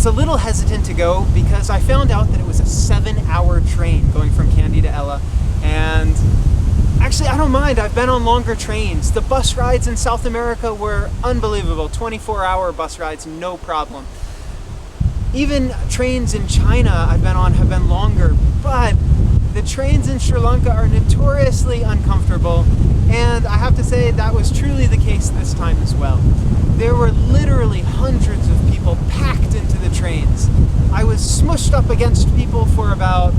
was a little hesitant to go because I found out that it was a 7-hour train going from Kandy to Ella. And actually, I don't mind. I've been on longer trains. The bus rides in South America were unbelievable. 24-hour bus rides, no problem. Even trains in China I've been on have been longer, but the trains in Sri Lanka are notoriously uncomfortable, and I have to say that was truly the case this time as well. There were literally hundreds of people packed into the trains. I was smushed up against people for about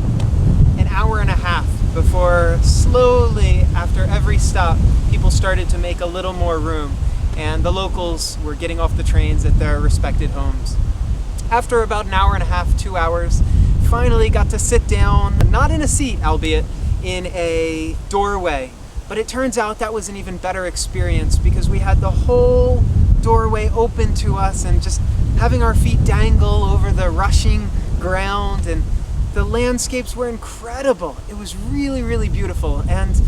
an hour and a half before slowly, after every stop, people started to make a little more room, and the locals were getting off the trains at their respected homes. After about an hour and a half, 2 hours, finally got to sit down, not in a seat, albeit, in a doorway. But it turns out that was an even better experience because we had the whole doorway open to us and just having our feet dangle over the rushing ground, and the landscapes were incredible. It was really, really beautiful. And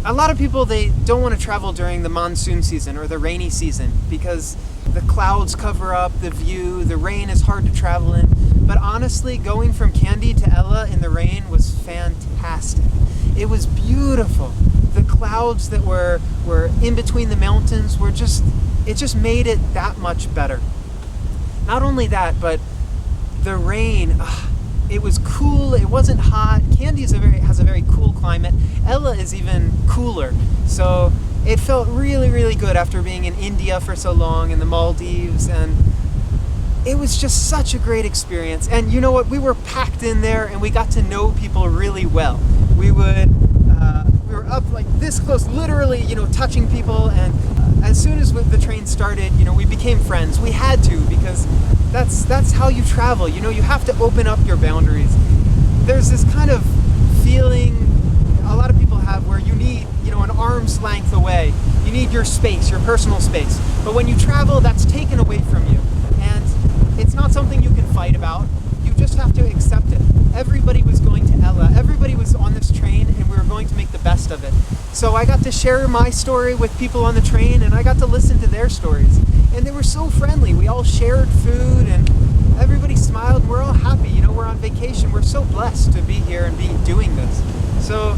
a lot of people, they don't want to travel during the monsoon season or the rainy season because the clouds cover up the view, the rain is hard to travel in. But honestly, going from Kandy to Ella in the rain was fantastic. It was beautiful. The clouds that were in between the mountains were it just made it that much better. Not only that, but the rain, it was cool, it wasn't hot. Kandy has a very cool climate. Ella is even cooler. So it felt really, really good after being in India for so long, and the Maldives, and it was just such a great experience. And you know what? We were packed in there and we got to know people really well. We were up like this close, literally, touching people. And as soon as the train started, we became friends. We had to, because that's how you travel. You have to open up your boundaries. There's this kind of feeling a lot of people have where you need, an arm's length away. You need your space, your personal space. But when you travel, that's taken away from you. And it's not something you can fight about. You just have to accept it. Everybody was going to Ella. Everybody was on this train, and we were going to make the best of it. So I got to share my story with people on the train, and I got to listen to their stories. And they were so friendly. We all shared food, and everybody smiled. We're all happy. We're on vacation. We're so blessed to be here and be doing this. So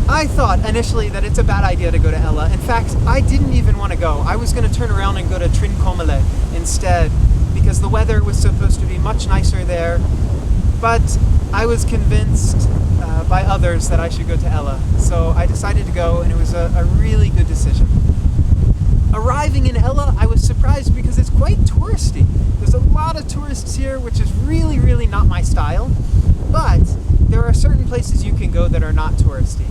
I thought initially that it's a bad idea to go to Ella. In fact, I didn't even want to go. I was going to turn around and go to Trincomalee instead, because the weather was supposed to be much nicer there. But I was convinced by others that I should go to Ella. So I decided to go, and it was a really good decision. Arriving in Ella, I was surprised because it's quite touristy. There's a lot of tourists here, which is really, really not my style. But there are certain places you can go that are not touristy.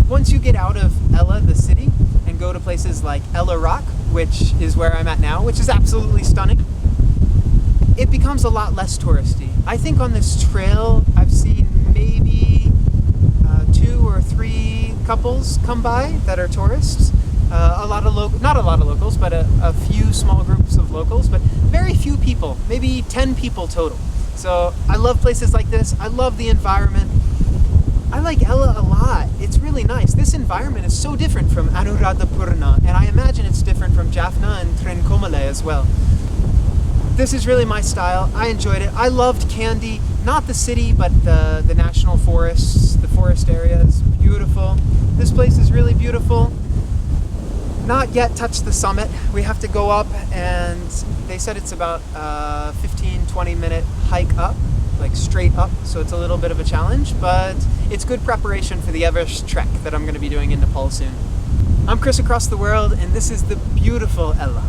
Once you get out of Ella, the city, and go to places like Ella Rock, which is where I'm at now, which is absolutely stunning, it becomes a lot less touristy. I think on this trail, I've seen maybe 2 or 3 couples come by that are tourists. Not a lot of locals, but a few small groups of locals, but very few people, maybe 10 people total. So I love places like this. I love the environment. I like Ella a lot. It's really nice. This environment is so different from Anuradhapurna, and I imagine it's different from Jaffna and Trincomalee as well. This is really my style. I enjoyed it. I loved Kandy, not the city, but the national forests, the forest area is beautiful. This place is really beautiful. Not yet touched the summit. We have to go up, and they said it's about a 15-20 minute hike up, like straight up, so it's a little bit of a challenge, but it's good preparation for the Everest trek that I'm going to be doing in Nepal soon. I'm Chris across the world, and this is the beautiful Ella.